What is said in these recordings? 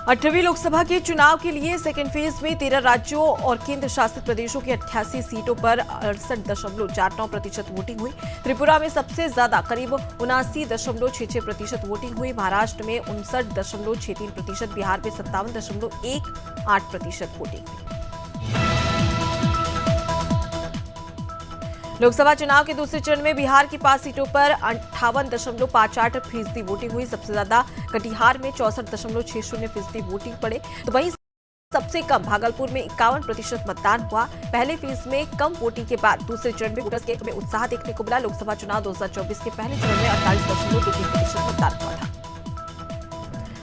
18वीं लोकसभा के चुनाव के लिए सेकेंड फेज में 13 राज्यों और केंद्र शासित प्रदेशों की 88 सीटों पर 68.49% वोटिंग हुई। त्रिपुरा में सबसे ज्यादा करीब 79.66% वोटिंग हुई। महाराष्ट्र में 59.63%, बिहार में 57.18% वोटिंग हुई। लोकसभा चुनाव के दूसरे चरण में बिहार की 5 सीटों पर 58.58% वोटिंग हुई। सबसे ज्यादा कटिहार में 64.60% वोटिंग पड़े, तो वहीं सबसे कम भागलपुर में 51% मतदान हुआ। पहले फेज में कम वोटिंग के बाद दूसरे चरण में वोटर्स में उत्साह देखने को मिला। लोकसभा चुनाव 2024 के पहले चरण में 48.23% मतदान हुआ था।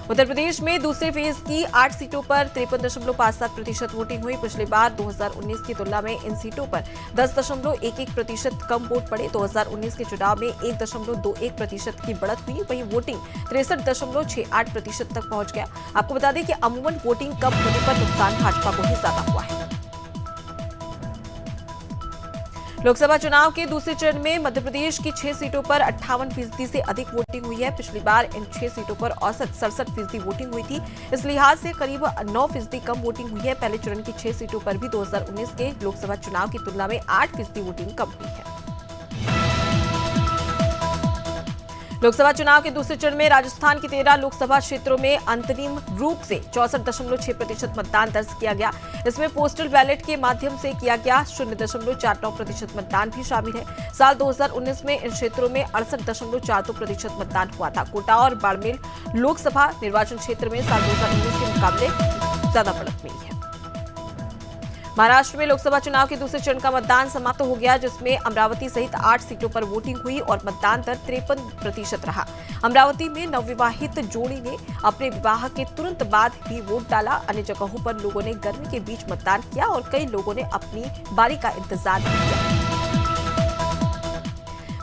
उत्तर प्रदेश में दूसरे फेज की 8 सीटों पर 53.57% वोटिंग हुई। पिछली बार 2019 की तुलना में इन सीटों पर 10.11% कम वोट पड़े। 2019 के चुनाव में 1.21% की बढ़त हुई, वहीं वोटिंग 63.68% तक पहुंच गया। आपको बता दें कि अमूमन वोटिंग कम होने पर नुकसान भाजपा को ही ज्यादा हुआ है। लोकसभा चुनाव के दूसरे चरण में मध्य प्रदेश की 6 सीटों पर 58% से अधिक वोटिंग हुई है। पिछली बार इन 6 सीटों पर औसत 67% वोटिंग हुई थी। इस लिहाज से करीब 9% कम वोटिंग हुई है। पहले चरण की 6 सीटों पर भी 2019 के लोकसभा चुनाव की तुलना में 8% वोटिंग कम हुई है। लोकसभा चुनाव के दूसरे चरण में राजस्थान की 13 लोकसभा क्षेत्रों में अंतरिम रूप से 64.6% मतदान दर्ज किया गया। इसमें पोस्टल बैलेट के माध्यम से किया गया 0.49% मतदान भी शामिल है। साल 2019 में इन क्षेत्रों में 68.42% मतदान हुआ था। कोटा और बाड़मेर लोकसभा निर्वाचन क्षेत्र में साल 2019 के मुकाबले ज्यादा बढ़त मिली है। महाराष्ट्र में लोकसभा चुनाव के दूसरे चरण का मतदान समाप्त हो गया, जिसमें अमरावती सहित 8 सीटों पर वोटिंग हुई और मतदान दर 53% रहा। अमरावती में नवविवाहित जोड़ी ने अपने विवाह के तुरंत बाद भी वोट डाला। अन्य जगहों पर लोगों ने गर्मी के बीच मतदान किया और कई लोगों ने अपनी बारी का इंतजार किया।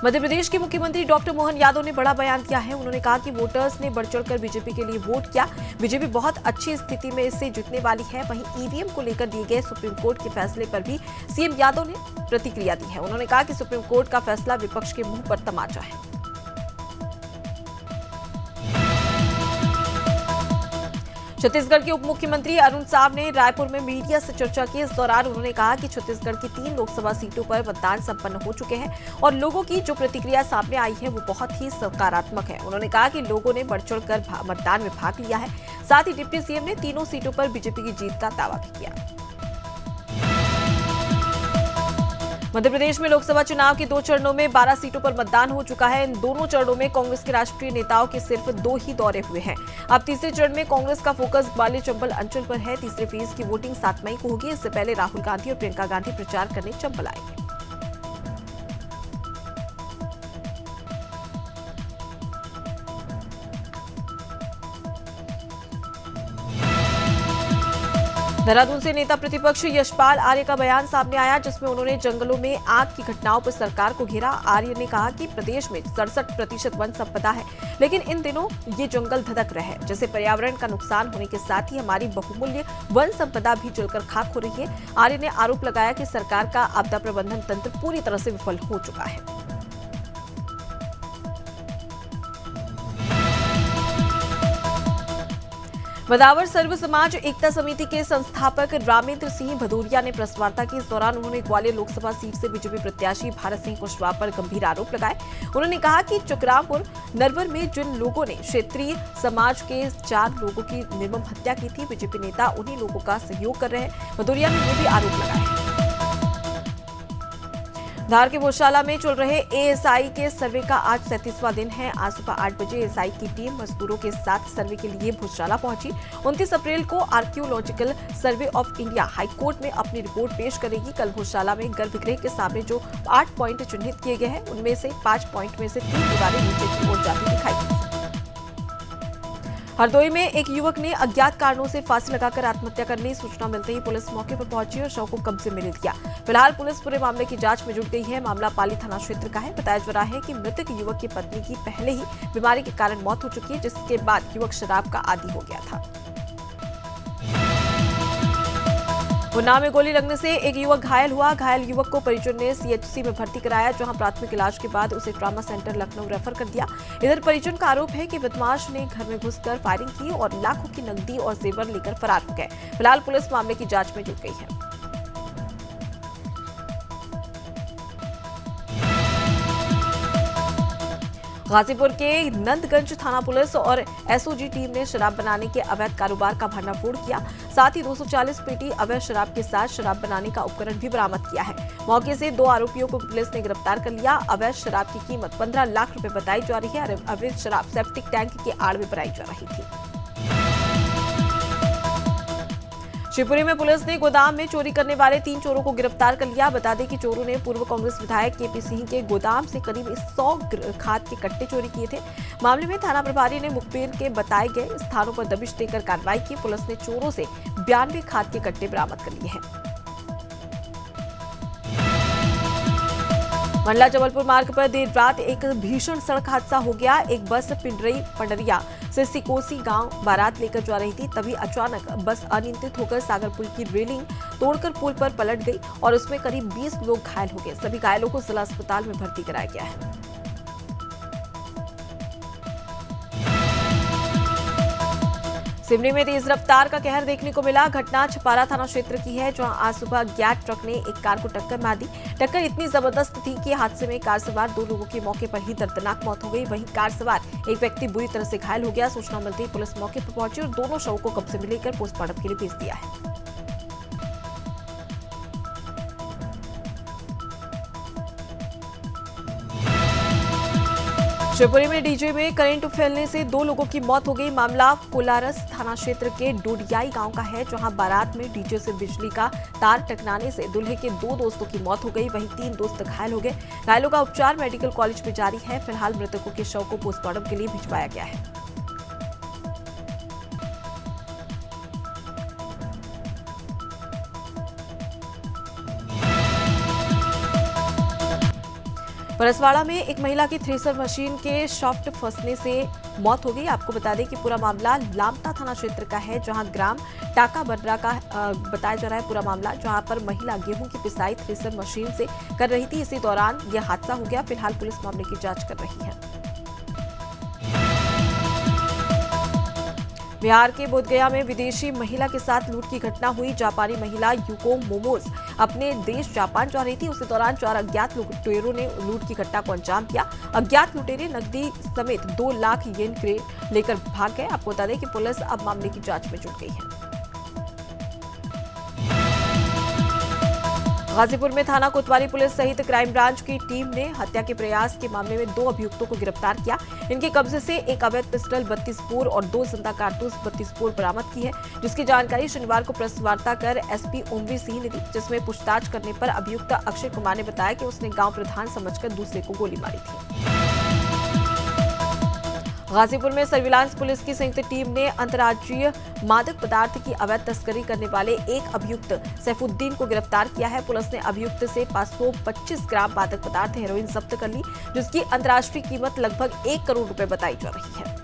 मध्य प्रदेश के मुख्यमंत्री डॉक्टर मोहन यादव ने बड़ा बयान दिया है। उन्होंने कहा कि वोटर्स ने बढ़ चढ़कर बीजेपी के लिए वोट किया। बीजेपी बहुत अच्छी स्थिति में इससे जीतने वाली है। वहीं ईवीएम को लेकर दिए गए सुप्रीम कोर्ट के फैसले पर भी सीएम यादव ने प्रतिक्रिया दी है। उन्होंने कहा कि सुप्रीम कोर्ट का फैसला विपक्ष के मुंह पर तमाचा है। छत्तीसगढ़ के उप मुख्यमंत्री अरुण साव ने रायपुर में मीडिया से चर्चा की। इस दौरान उन्होंने कहा कि छत्तीसगढ़ की 3 लोकसभा सीटों पर मतदान संपन्न हो चुके हैं और लोगों की जो प्रतिक्रिया सामने आई है वो बहुत ही सकारात्मक है। उन्होंने कहा कि लोगों ने बढ़ चढ़कर मतदान में भाग लिया है। साथ ही डिप्टी सीएम ने तीनों सीटों पर बीजेपी की जीत का दावा भी किया। मध्य प्रदेश में लोकसभा चुनाव के 2 चरणों में 12 सीटों पर मतदान हो चुका है। इन दोनों चरणों में कांग्रेस के राष्ट्रीय नेताओं के सिर्फ 2 ही दौरे हुए हैं। अब तीसरे चरण में कांग्रेस का फोकस ग्वालियर चंबल अंचल पर है। तीसरे फेज की वोटिंग 7 मई को होगी। इससे पहले राहुल गांधी और प्रियंका गांधी प्रचार करने चंबल आएंगे। देहरादून से नेता प्रतिपक्ष यशपाल आर्य का बयान सामने आया, जिसमें उन्होंने जंगलों में आग की घटनाओं पर सरकार को घेरा। आर्य ने कहा कि प्रदेश में 67% वन संपदा है, लेकिन इन दिनों ये जंगल धधक रहे हैं, जिससे पर्यावरण का नुकसान होने के साथ ही हमारी बहुमूल्य वन संपदा भी जलकर खाक हो रही है। आर्य ने आरोप लगाया कि सरकार का आपदा प्रबंधन तंत्र पूरी तरह से विफल हो चुका है। मदावर सर्व समाज एकता समिति के संस्थापक रामेंद्र सिंह भदौरिया ने प्रेस वार्ता की। इस दौरान उन्होंने ग्वालियर लोकसभा सीट से बीजेपी प्रत्याशी भारत सिंह कुशवाहा पर गंभीर आरोप लगाए। उन्होंने कहा कि चक्रापुर नरवर में जिन लोगों ने क्षेत्रीय समाज के 4 लोगों की निर्मम हत्या की थी, बीजेपी नेता उन्हीं लोगों का सहयोग कर रहे हैं। भदौरिया ने ये भी आरोप लगाए। धार के भोजशाला में चल रहे एएसआई के सर्वे का आज 37वां दिन है। आज सुबह 8 बजे एएसआई की टीम मजदूरों के साथ सर्वे के लिए भोजशाला पहुंची। 29 अप्रैल को archaeological survey of India high court में अपनी रिपोर्ट पेश करेगी। कल भोजशाला में गर्भगृह के सामने जो 8 पॉइंट चिन्हित किए गए हैं, उनमें से 5 पॉइंट में से 3 दीवारें नीचे की ओर जाती दिखाई दी। हरदोई में एक युवक ने अज्ञात कारणों से फांसी लगाकर आत्महत्या कर ली। सूचना मिलते ही पुलिस मौके पर पहुंची और शव को कब्जे में ले लिया। फिलहाल पुलिस पूरे मामले की जांच में जुट गई है। मामला पाली थाना क्षेत्र का है। बताया जा रहा है कि मृतक युवक की पत्नी की पहले ही बीमारी के कारण मौत हो चुकी है, जिसके बाद युवक शराब का आदी हो गया था। उन्नाव में गोली लगने से एक युवक घायल हुआ। घायल युवक को परिजन ने सीएचसी में भर्ती कराया, जहां प्राथमिक इलाज के बाद उसे ट्रॉमा सेंटर लखनऊ रेफर कर दिया। इधर परिजन का आरोप है कि बदमाश ने घर में घुसकर फायरिंग की और लाखों की नकदी और जेवर लेकर फरार हो गए। फिलहाल पुलिस मामले की जांच में जुट गई है। गाजीपुर के नंदगंज थाना पुलिस और एसओजी टीम ने शराब बनाने के अवैध कारोबार का भंडाफोड़ किया। साथ ही 240 पेटी अवैध शराब के साथ शराब बनाने का उपकरण भी बरामद किया है। मौके से 2 आरोपियों को पुलिस ने गिरफ्तार कर लिया। अवैध शराब की कीमत 15 लाख रुपए बताई जा रही है। अवैध शराब सेप्टिक टैंक के आड़ में बनाई जा रही थी। शिवपुरी में पुलिस ने गोदाम में चोरी करने वाले 3 चोरों को गिरफ्तार कर लिया। बता दें कि चोरों ने पूर्व कांग्रेस विधायक केपी सिंह के गोदाम से करीब 100 खाद के कट्टे चोरी किए थे। मामले में थाना प्रभारी ने मुखबिर के बताए गए स्थानों पर दबिश देकर कार्रवाई की। पुलिस ने चोरों से 92 खाद के कट्टे बरामद कर लिए हैं। मंडला जबलपुर मार्ग पर देर रात एक भीषण सड़क हादसा हो गया। एक बस पिंडरई पंडरिया से सिकोसी गांव बारात लेकर जा रही थी, तभी अचानक बस अनियंत्रित होकर सागर पुल की रेलिंग तोड़कर पुल पर पलट गई और उसमें करीब 20 लोग घायल हो गए। सभी घायलों को जिला अस्पताल में भर्ती कराया गया है। सिवनी में तेज रफ्तार का कहर देखने को मिला। घटना छपारा थाना क्षेत्र की है, जहां आज सुबह अज्ञात ट्रक ने एक कार को टक्कर मार दी। टक्कर इतनी जबरदस्त थी कि हादसे में कार सवार 2 लोगों की मौके पर ही दर्दनाक मौत हो गई। वहीं कार सवार एक व्यक्ति बुरी तरह से घायल हो गया। सूचना मिलते ही पुलिस मौके पर पहुंची और दोनों शवों को कब्जे में लेकर पोस्टमार्टम के लिए भेज दिया है। शिवपुरी में डीजे में करंट फैलने से 2 लोगों की मौत हो गई। मामला कोलारस थाना क्षेत्र के डोडियाई गांव का है, जहां बारात में डीजे से बिजली का तार टकराने से दूल्हे के 2 दोस्तों की मौत हो गई। वहीं 3 दोस्त घायल हो गए। घायलों का उपचार मेडिकल कॉलेज में जारी है। फिलहाल मृतकों के शव को पोस्टमार्टम के लिए भिजवाया गया है। परसवाड़ा में एक महिला की थ्रेसर मशीन के शाफ्ट फंसने से मौत हो गई। आपको बता दें कि पूरा मामला लामता थाना क्षेत्र का है, जहां ग्राम टाका बर्रा का बताया जा रहा है पूरा मामला, जहां पर महिला गेहूं की पिसाई थ्रेसर मशीन से कर रही थी। इसी दौरान यह हादसा हो गया। फिलहाल पुलिस मामले की जांच कर रही है। बिहार के बोधगया में विदेशी महिला के साथ लूट की घटना हुई। जापानी महिला यूको मोमोज अपने देश जापान जा रही थी। उसी दौरान 4 अज्ञात लुटेरों ने लूट की घटना को अंजाम दिया। अज्ञात लुटेरे नकदी समेत 2 लाख येन लेकर भाग गए। आपको बता दें कि पुलिस अब मामले की जांच में जुट गई है। गाजीपुर में थाना कोतवाली पुलिस सहित क्राइम ब्रांच की टीम ने हत्या के प्रयास के मामले में 2 अभियुक्तों को गिरफ्तार किया। इनके कब्जे से एक अवैध पिस्टल 32 बोर और 2 जिंदा कारतूस 32 बोर बरामद की है, जिसकी जानकारी शनिवार को प्रेस वार्ता कर एसपी ओमवीर सिंह ने दी, जिसमें पूछताछ करने पर अभियुक्त अक्षय कुमार ने बताया कि उसने गांव प्रधान समझकर दूसरे को गोली मारी थी। गाजीपुर में सर्विलांस पुलिस की संयुक्त टीम ने अंतर्राज्यीय मादक पदार्थ की अवैध तस्करी करने वाले एक अभियुक्त सैफुद्दीन को गिरफ्तार किया है। पुलिस ने अभियुक्त से 525 ग्राम मादक पदार्थ हेरोइन जब्त कर ली, जिसकी अंतर्राष्ट्रीय कीमत लगभग 1 करोड़ रुपए बताई जा रही है।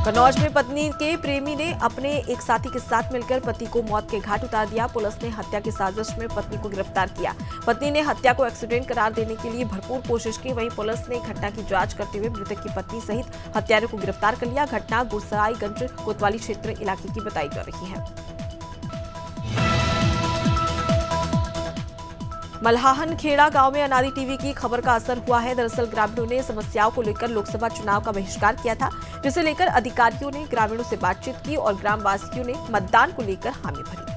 कन्नौज में पत्नी के प्रेमी ने अपने एक साथी के साथ मिलकर पति को मौत के घाट उतार दिया। पुलिस ने हत्या की साजिश में पत्नी को गिरफ्तार किया। पत्नी ने हत्या को एक्सीडेंट करार देने के लिए भरपूर कोशिश की। वहीं पुलिस ने घटना की जांच करते हुए मृतक की पत्नी सहित हत्यारों को गिरफ्तार कर लिया। घटना गुरसरायगंज कोतवाली क्षेत्र इलाके की बताई जा रही है। मल्हाहन खेड़ा गांव में अनादि टीवी की खबर का असर हुआ है। दरअसल ग्रामीणों ने समस्याओं को लेकर लोकसभा चुनाव का बहिष्कार किया था, जिसे लेकर अधिकारियों ने ग्रामीणों से बातचीत की और ग्रामवासियों ने मतदान को लेकर हामी भरी।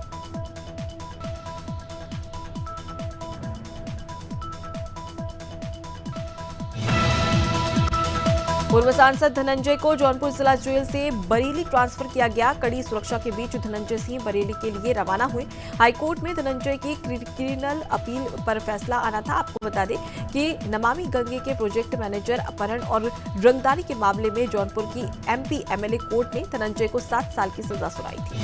पूर्व सांसद धनंजय को जौनपुर जिला जेल से बरेली ट्रांसफर किया गया। कड़ी सुरक्षा के बीच धनंजय सिंह बरेली के लिए रवाना हुए। हाईकोर्ट में धनंजय की क्रिमिनल अपील पर फैसला आना था। आपको बता दें कि नमामि गंगे के प्रोजेक्ट मैनेजर अपहरण और रंगदारी के मामले में जौनपुर की एमपी एमएलए कोर्ट ने धनंजय को 7 साल की सजा सुनाई थी।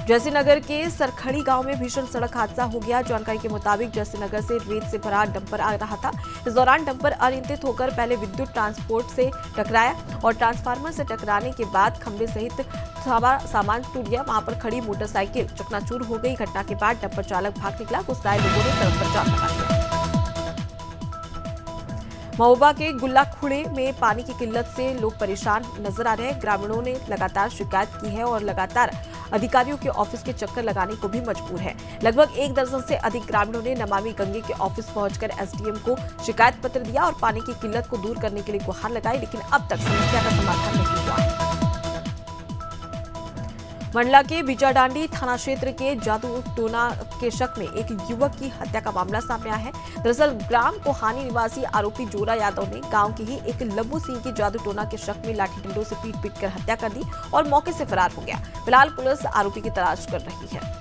जयसिंहनगर के सरखड़ी गांव में भीषण सड़क हादसा हो गया। जानकारी के मुताबिक जयसिंहनगर से रेत से भरा डंपर आ रहा था। इस दौरान डंपर अनियंत्रित होकर पहले विद्युत ट्रांसपोर्ट से टकराया और ट्रांसफार्मर से टकराने के बाद खंभे सहित सामान टूट गया। वहां पर खड़ी मोटरसाइकिल चकनाचूर हो गई। घटना के बाद डंपर चालक भाग निकला। गुस्साए लोगों ने सड़क पर जाम लगा दिया। महोबा के गुल्लाखुड़े में पानी की किल्लत से लोग परेशान नजर आ रहे हैं। ग्रामीणों ने लगातार शिकायत की है और लगातार अधिकारियों के ऑफिस के चक्कर लगाने को भी मजबूर है। लगभग 1 दर्जन से अधिक ग्रामीणों ने नमामि गंगे के ऑफिस पहुंचकर एसडीएम को शिकायत पत्र दिया और पानी की किल्लत को दूर करने के लिए गुहार लगाई, लेकिन अब तक समस्या का समाधान नहीं हुआ है। मंडला के बिचाडांडी थाना क्षेत्र के जादू टोना के शक में एक युवक की हत्या का मामला सामने आया है। दरअसल ग्राम कोहानी निवासी आरोपी जोरा यादव ने गांव के ही एक लब्बू सिंह की जादू टोना के शक में लाठी डंडों से पीट कर हत्या कर दी और मौके से फरार हो गया। फिलहाल पुलिस आरोपी की तलाश कर रही है।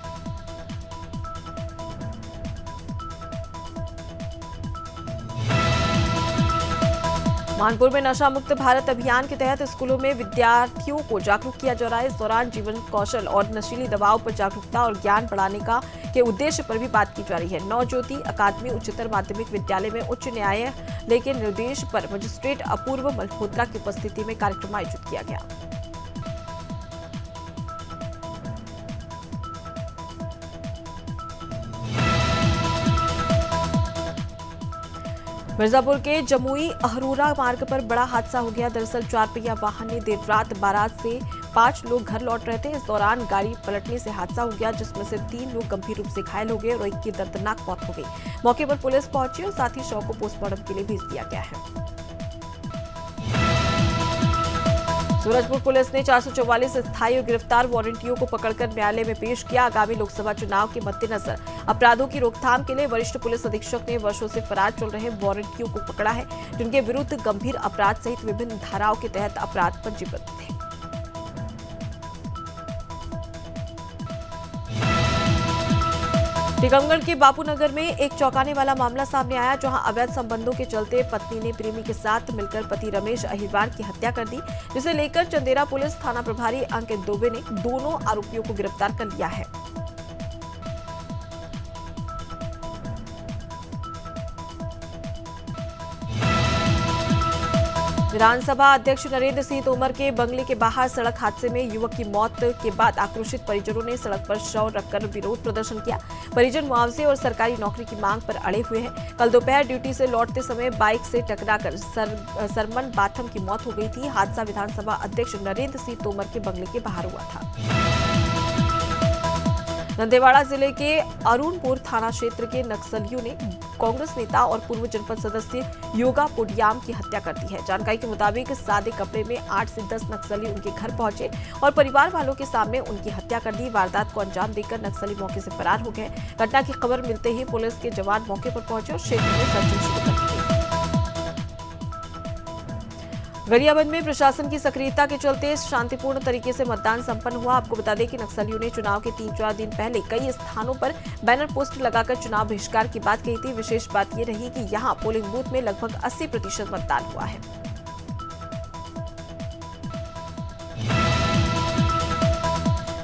मानपुर में नशा मुक्त भारत अभियान के तहत स्कूलों में विद्यार्थियों को जागरूक किया जा रहा है। इस दौरान जीवन कौशल और नशीली दवाओं पर जागरूकता और ज्ञान बढ़ाने के उद्देश्य पर भी बात की जा रही है। नवज्योति अकादमी उच्चतर माध्यमिक विद्यालय में उच्च न्यायालय के निर्देश पर मजिस्ट्रेट अपूर्व मल्होत्रा की उपस्थिति में कार्यक्रम आयोजित किया गया। मिर्जापुर के जमुई अहरोरा मार्ग पर बड़ा हादसा हो गया। दरअसल 4 पहिया वाहन में देर रात बारात से 5 लोग घर लौट रहे थे। इस दौरान गाड़ी पलटने से हादसा हो गया, जिसमें से 3 लोग गंभीर रूप से घायल हो गए और एक की दर्दनाक मौत हो गई। मौके पर पुलिस पहुंची और साथ ही शव को पोस्टमार्टम के लिए भेज दिया गया है। सूरजपुर पुलिस ने 444 स्थायी और गिरफ्तार वारंटियों को पकड़कर न्यायालय में पेश किया। आगामी लोकसभा चुनाव के मद्देनजर अपराधों की रोकथाम के लिए वरिष्ठ पुलिस अधीक्षक ने वर्षों से फरार चल रहे वारंटियों को पकड़ा है, जिनके विरुद्ध गंभीर अपराध सहित विभिन्न धाराओं के तहत अपराध पंजीबद्ध थे। टीकमगढ़ के बापूनगर में एक चौंकाने वाला मामला सामने आया, जहां अवैध संबंधों के चलते पत्नी ने प्रेमी के साथ मिलकर पति रमेश अहिरवार की हत्या कर दी, जिसे लेकर चंदेरा पुलिस थाना प्रभारी अंकित दुबे ने दोनों आरोपियों को गिरफ्तार कर लिया है। विधानसभा अध्यक्ष नरेंद्र सिंह तोमर के बंगले के बाहर सड़क हादसे में युवक की मौत के बाद आक्रोशित परिजनों ने सड़क पर शव रखकर विरोध प्रदर्शन किया। परिजन मुआवजे और सरकारी नौकरी की मांग पर अड़े हुए हैं। कल दोपहर ड्यूटी से लौटते समय बाइक से टकराकर सरमन बाथम की मौत हो गई थी। हादसा विधानसभा अध्यक्ष नरेंद्र सिंह तोमर के बंगले के बाहर हुआ था। दंतेवाड़ा जिले के अरुणपुर थाना क्षेत्र के नक्सलियों ने कांग्रेस नेता और पूर्व जनपद सदस्य योगा पोडियाम की हत्या कर दी है। जानकारी के मुताबिक सादे कपड़े में 8 से 10 नक्सली उनके घर पहुंचे और परिवार वालों के सामने उनकी हत्या कर दी। वारदात को अंजाम देकर नक्सली मौके से फरार हो गए। घटना की खबर मिलते ही पुलिस के जवान मौके पर पहुंचे और क्षेत्र में सर्चिंग शुरू कर दी। गरियाबंद में प्रशासन की सक्रियता के चलते शांतिपूर्ण तरीके से मतदान संपन्न हुआ। आपको बता दें कि नक्सलियों ने चुनाव के 3-4 दिन पहले कई स्थानों पर बैनर पोस्ट लगाकर चुनाव बहिष्कार की बात कही थी। विशेष बात यह रही कि यहां पोलिंग बूथ में लगभग 80% मतदान हुआ है।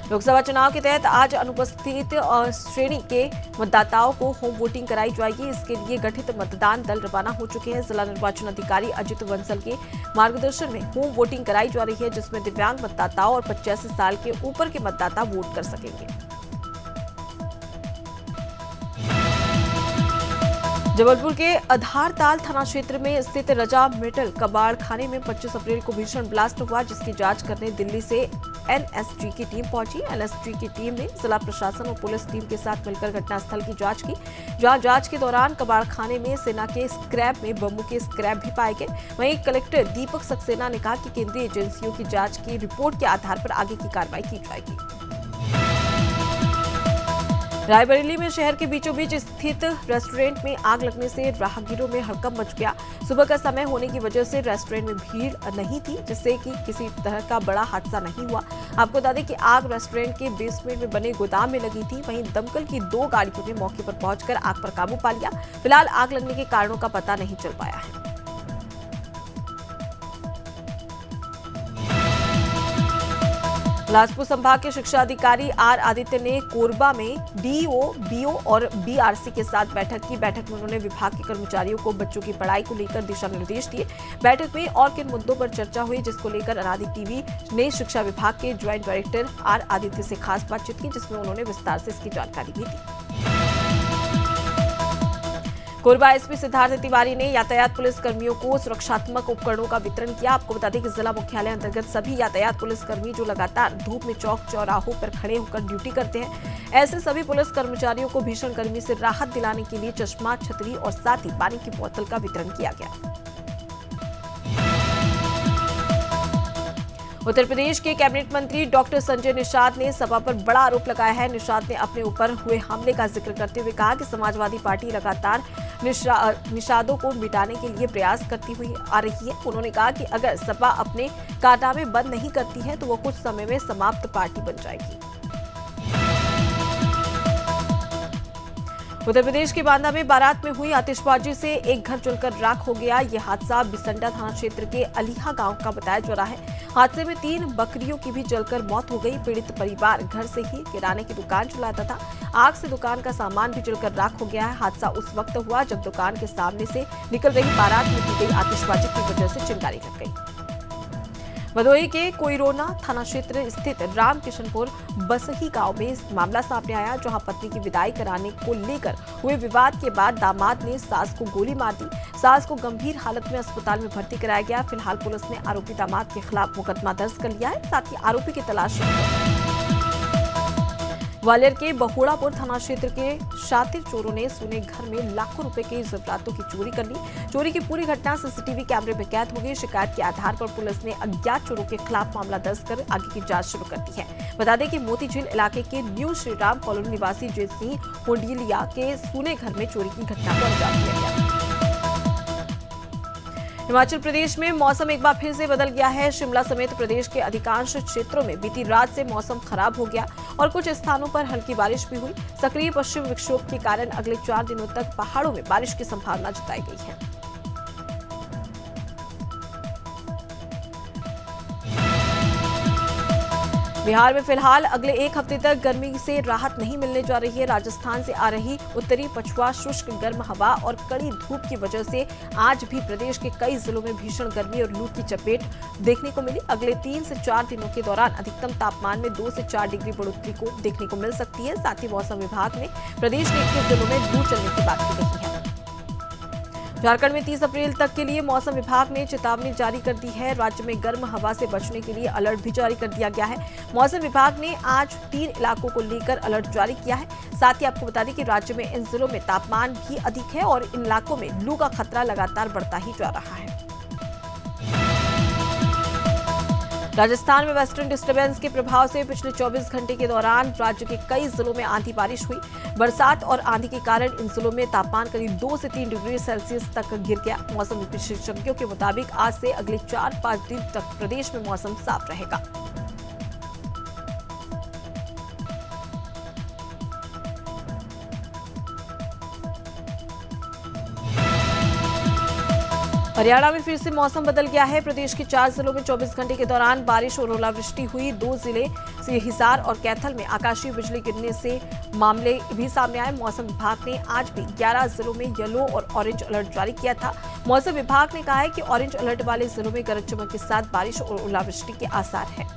लोकसभा चुनाव के तहत आज अनुपस्थित श्रेणी के मतदाताओं को होम वोटिंग कराई जाएगी। इसके लिए गठित मतदान दल रवाना हो चुके हैं। जिला निर्वाचन अधिकारी अजित बंसल के मार्गदर्शन में होम वोटिंग कराई जा रही है, जिसमें दिव्यांग मतदाताओं और 85 साल के ऊपर के मतदाता वोट कर सकेंगे। जबलपुर के आधारताल थाना क्षेत्र में स्थित रजा मेटल कबाड़ खाने में 25 अप्रैल को भीषण ब्लास्ट हुआ, जिसकी जांच करने दिल्ली से एनएसजी की टीम पहुंची। एनएसजी की टीम ने जिला प्रशासन और पुलिस टीम के साथ मिलकर घटनास्थल की जांच की, जहां जांच के दौरान कबाड़ खाने में सेना के स्क्रैप में बमों के स्क्रैप भी पाए गए। वहीं कलेक्टर दीपक सक्सेना ने कहा कि केंद्रीय एजेंसियों की जांच की रिपोर्ट के आधार पर आगे की कार्रवाई की जाएगी। रायबरेली में शहर के बीचों बीच स्थित रेस्टोरेंट में आग लगने से राहगीरों में हड़कंप मच गया। सुबह का समय होने की वजह से रेस्टोरेंट में भीड़ नहीं थी, जिससे कि किसी तरह का बड़ा हादसा नहीं हुआ। आपको बता दें कि आग रेस्टोरेंट के बेसमेंट में बने गोदाम में लगी थी। वहीं दमकल की 2 गाड़ियों ने मौके पर पहुंचकर आग पर काबू पा लिया। फिलहाल आग लगने के कारणों का पता नहीं चल पाया है। बिलासपुर संभाग के शिक्षा अधिकारी आर आदित्य ने कोरबा में डीईओ, बीओ और बीआरसी के साथ बैठक की। बैठक में उन्होंने विभाग के कर्मचारियों को बच्चों की पढ़ाई को लेकर दिशा निर्देश दिए। बैठक में और किन मुद्दों पर चर्चा हुई, जिसको लेकर अनादि टीवी ने शिक्षा विभाग के ज्वाइंट डायरेक्टर आर आदित्य से खास बातचीत की, जिसमें उन्होंने विस्तार से इसकी जानकारी भी दी। कोरबा एसपी सिद्धार्थ तिवारी ने यातायात पुलिस कर्मियों को सुरक्षात्मक उपकरणों का वितरण किया। आपको बता दें कि जिला मुख्यालय अंतर्गत सभी यातायात पुलिस कर्मी जो लगातार धूप में चौक चौराहों पर खड़े होकर ड्यूटी करते हैं, ऐसे सभी पुलिस कर्मचारियों को भीषण गर्मी से राहत दिलाने के लिए चश्मा, छतरी और साथ ही पानी की बोतल का वितरण किया गया। उत्तर प्रदेश के कैबिनेट मंत्री डॉक्टर संजय निषाद ने सपा पर बड़ा आरोप लगाया है। निषाद ने अपने ऊपर हुए हमले का जिक्र करते हुए कहा कि समाजवादी पार्टी लगातार निषादों को मिटाने के लिए प्रयास करती हुई आ रही है। उन्होंने कहा कि अगर सपा अपने कारनामे बंद नहीं करती है तो वो कुछ समय में समाप्त पार्टी बन जाएगी। उत्तर प्रदेश के बांदा में बारात में हुई आतिशबाजी से एक घर जलकर राख हो गया। यह हादसा बिसंडा थाना क्षेत्र के अलीहा गांव का बताया जा रहा है। हादसे में 3 बकरियों की भी जलकर मौत हो गई। पीड़ित परिवार घर से ही किराने की दुकान चलाता था। आग से दुकान का सामान भी जलकर राख हो गया है। हादसा उस वक्त हुआ जब दुकान के सामने से निकल रही बारात में की गई आतिशबाजी की वजह से चिंगारी लग गई। भदोही के कोइरोना थाना क्षेत्र स्थित रामकिशनपुर बसही गांव में इस मामला सामने आया, जहां पत्नी की विदाई कराने को लेकर हुए विवाद के बाद दामाद ने सास को गोली मार दी। सास को गंभीर हालत में अस्पताल में भर्ती कराया गया। फिलहाल पुलिस ने आरोपी दामाद के खिलाफ मुकदमा दर्ज कर लिया है, साथ ही आरोपी की तलाश शुरू कर दी है। ग्वालियर के बहुड़ापुर थाना क्षेत्र के शातिर चोरों ने सोने घर में लाखों रुपए के जेवरातों की चोरी कर ली। चोरी की पूरी घटना सीसीटीवी कैमरे में कैद हो गई। शिकायत के आधार पर पुलिस ने अज्ञात चोरों के खिलाफ मामला दर्ज कर आगे की जांच शुरू कर दी है। बता दें कि मोतीझील इलाके के न्यू श्रीराम कॉलोनी निवासी जय सिंह होडिलिया के सोने घर में चोरी की घटना को अंजाम दिया गया। हिमाचल प्रदेश में मौसम एक बार फिर से बदल गया है। शिमला समेत प्रदेश के अधिकांश क्षेत्रों में बीती रात से मौसम खराब हो गया और कुछ स्थानों पर हल्की बारिश भी हुई। सक्रिय पश्चिम विक्षोभ के कारण अगले 4 दिनों तक पहाड़ों में बारिश की संभावना जताई गई है। बिहार में फिलहाल अगले 1 हफ्ते तक गर्मी से राहत नहीं मिलने जा रही है। राजस्थान से आ रही उत्तरी पछुआ शुष्क गर्म हवा और कड़ी धूप की वजह से आज भी प्रदेश के कई जिलों में भीषण गर्मी और लू की चपेट देखने को मिली। अगले 3 से 4 दिनों के दौरान अधिकतम तापमान में 2 से 4 डिग्री बढ़ोतरी को देखने को मिल सकती है। साथ ही मौसम विभाग ने प्रदेश के 21 जिलों में लू चलने की बात भी कही है। झारखंड में 30 अप्रैल तक के लिए मौसम विभाग ने चेतावनी जारी कर दी है। राज्य में गर्म हवा से बचने के लिए अलर्ट भी जारी कर दिया गया है। मौसम विभाग ने आज 3 इलाकों को लेकर अलर्ट जारी किया है। साथ ही आपको बता दें कि राज्य में इन जिलों में तापमान भी अधिक है और इन इलाकों में लू का खतरा लगातार बढ़ता ही जा रहा है। राजस्थान में वेस्टर्न डिस्टर्बेंस के प्रभाव से पिछले 24 घंटे के दौरान राज्य के कई जिलों में आंधी बारिश हुई। बरसात और आंधी के कारण इन जिलों में तापमान करीब 2 से 3 डिग्री सेल्सियस तक गिर गया। मौसम विशेषज्ञों के मुताबिक आज से अगले 4-5 दिन तक प्रदेश में मौसम साफ रहेगा। हरियाणा में फिर से मौसम बदल गया है। प्रदेश के 4 जिलों में 24 घंटे के दौरान बारिश और ओलावृष्टि हुई। 2 जिले से हिसार और कैथल में आकाशीय बिजली गिरने से मामले भी सामने आए। मौसम विभाग ने आज भी 11 जिलों में येलो और ऑरेंज अलर्ट जारी किया था। मौसम विभाग ने कहा है कि ऑरेंज अलर्ट वाले जिलों में गरज चमक के साथ बारिश और ओलावृष्टि के आसार हैं।